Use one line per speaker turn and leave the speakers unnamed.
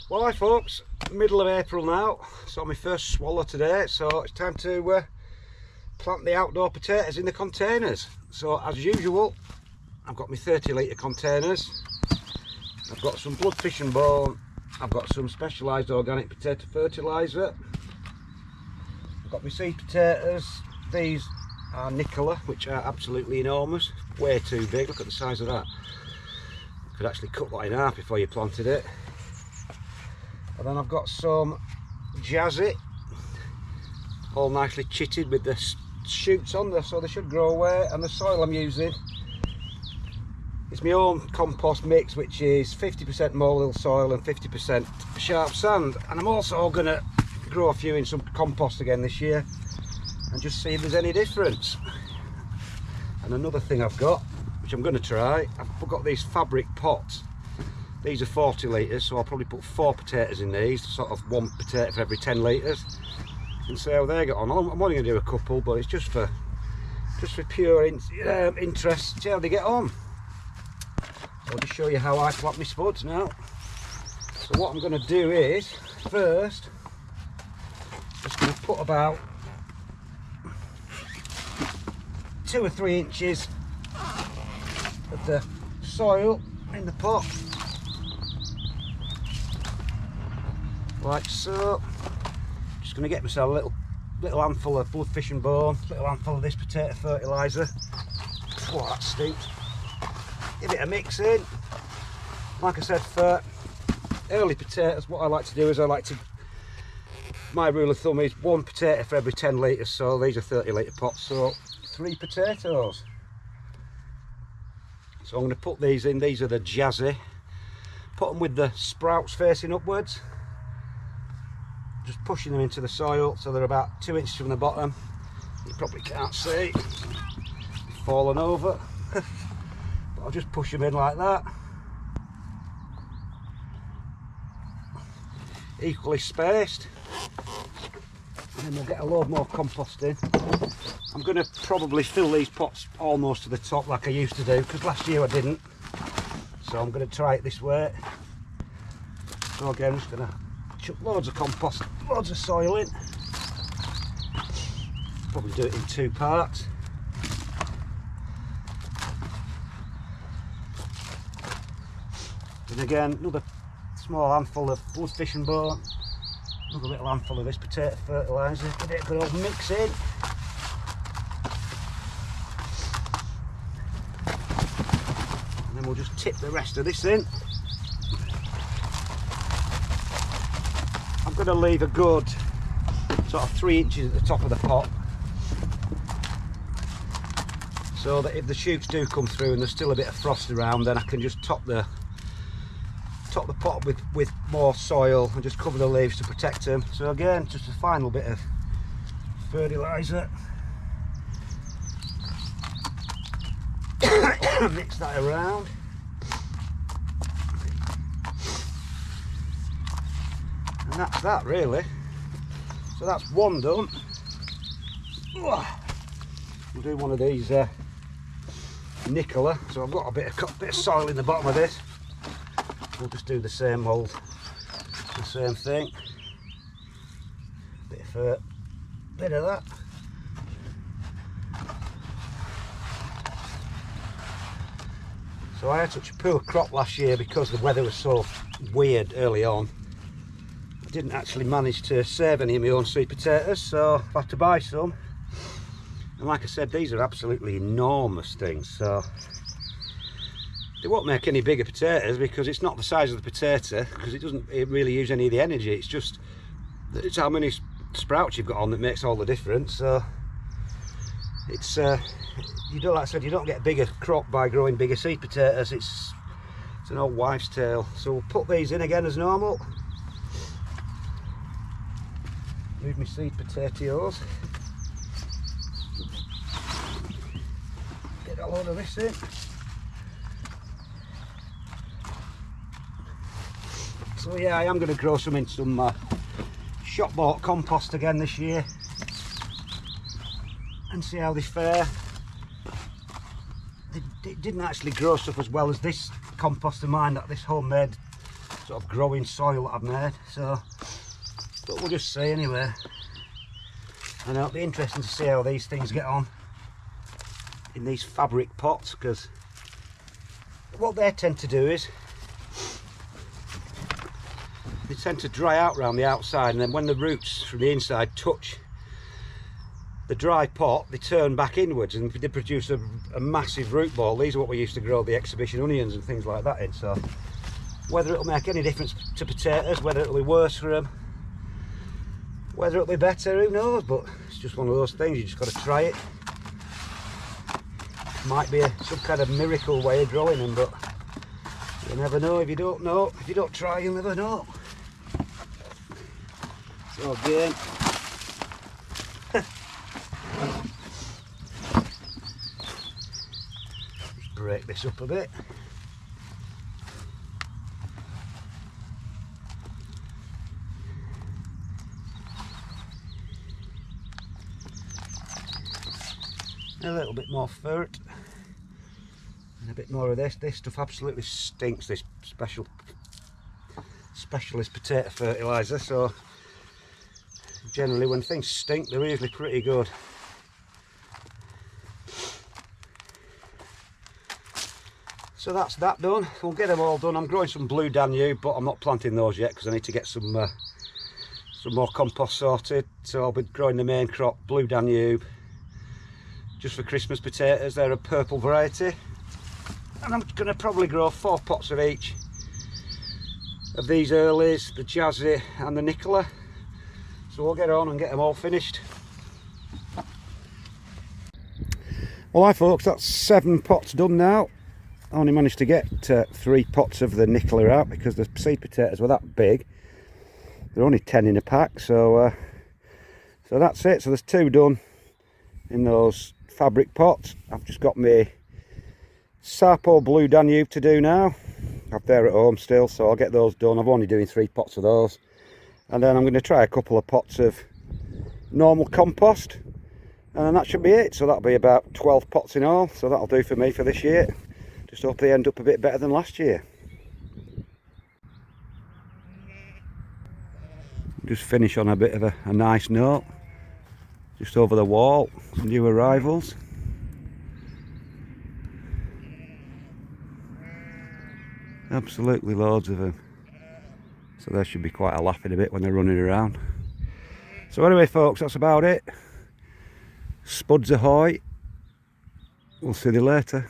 Well, hi folks, middle of April now, so my first swallow today, so it's time to plant the outdoor potatoes in the containers. So as usual, I've got my 30 litre containers, I've got some blood fish and bone, I've got some specialised organic potato fertilizer, I've got my seed potatoes. These are Nicola, which are absolutely enormous, way too big. Look at the size of that. You could actually cut that in half before you planted it. And then I've got some Jazzy, all nicely chitted with the shoots on there, so they should grow away. And the soil I'm using is my own compost mix, which is 50% molehill soil and 50% sharp sand. And I'm also going to grow a few in some compost again this year and just see if there's any difference. And another thing I've got, which I'm going to try, I've got these fabric pots. These are 40 litres, so I'll probably put 4 potatoes in these, sort of 1 potato for every 10 litres, and see how they get on. I'm only going to do a couple, but it's just for pure interest, see how they get on. So I'll just show you how I plant my spuds now. So what I'm going to do is, first, just going to put about 2 or 3 inches of the soil in the pot. Like so. Just going to get myself a little handful of blood fish and bone, little handful of this potato fertilizer. Oh, that stinks. Give it a mix in. Like I said, for early potatoes, what I like to do is my rule of thumb is 1 potato for every 10 litres, so these are 30 litre pots, so 3 potatoes. So I'm going to put these in. These are the Jazzy. Put them with the sprouts facing upwards. Just pushing them into the soil, so they're about 2 inches from the bottom. You probably can't see, they've fallen over. But I'll just push them in like that, equally spaced, and then we'll get a load more compost in. I'm going to probably fill these pots almost to the top like I used to do, because last year I didn't, so I'm going to try it this way. So again, I'm just going to chuck loads of compost, loads of soil in. Probably do it in 2 parts. And again, another small handful of blood fish and bone, another little handful of this potato fertilizer. Give it a good old mix in. And then we'll just tip the rest of this in. I'm going to leave a good sort of 3 inches at the top of the pot, so that if the shoots do come through and there's still a bit of frost around, then I can just top the pot with more soil and just cover the leaves to protect them. So again, just a final bit of fertilizer. Mix that around. And that's that really. So that's one done. We'll do one of these Nicola. So I've got a bit of soil in the bottom of this. We'll just do the same thing. Bit of that. So I had such a poor crop last year because the weather was so weird early on. I didn't actually manage to save any of my own sweet potatoes, so I've had to buy some. And like I said, these are absolutely enormous things, so they won't make any bigger potatoes because it's not the size of the potato, because it doesn't really use any of the energy. It's how many sprouts you've got on that makes all the difference. So it's you don't, like I said, you don't get a bigger crop by growing bigger seed potatoes. It's an old wives' tale. So we'll put these in again as normal. Move my seed potatoes. Get a load of this in. So yeah, I am going to grow some in some shop bought compost again this year and see how they fare. It didn't actually grow stuff as well as this compost of mine, that this homemade sort of growing soil that I've made. So, but we'll just see anyway. And it'll be interesting to see how these things get on in these fabric pots, because what they tend to do is they tend to dry out around the outside, and then when the roots from the inside touch the dry pot, they turn back inwards and they produce a massive root ball. These are what we used to grow the exhibition onions and things like that in. So whether it'll make any difference to potatoes, whether it'll be worse for them, whether it'll be better, who knows, but it's just one of those things, you just got to try it. Might be some kind of miracle way of growing them, but you never know. If you don't know, if you don't try, you'll never know. So again, just break this up a bit. A little bit more fert and a bit more of this. This stuff absolutely stinks, this specialist potato fertilizer. So generally when things stink, they're usually pretty good. So that's that done. We'll get them all done. I'm growing some blue Danube, but I'm not planting those yet because I need to get some more compost sorted. So I'll be growing the main crop, blue Danube, just for Christmas potatoes. They're a purple variety, and I'm going to probably grow 4 pots of each of these earlies, the Jazzy and the Nicola. So we'll get on and get them all finished. Well, hi folks, that's 7 pots done now. I only managed to get 3 pots of the Nicola out because the seed potatoes were that big. They're only 10 in a pack, so that's it. So there's 2 done in those fabric pots. I've just got my Sarpo blue Danube to do now. I've there at home still, so I'll get those done. I'm only doing 3 pots of those, and then I'm going to try a couple of pots of normal compost, and then that should be it. So that'll be about 12 pots in all, so that'll do for me for this year. Just hope they end up a bit better than last year. Just finish on a bit of a nice note. Just over the wall, some new arrivals. Absolutely loads of them. So there should be quite a laugh in a bit when they're running around. So anyway folks, that's about it. Spuds ahoy. We'll see you later.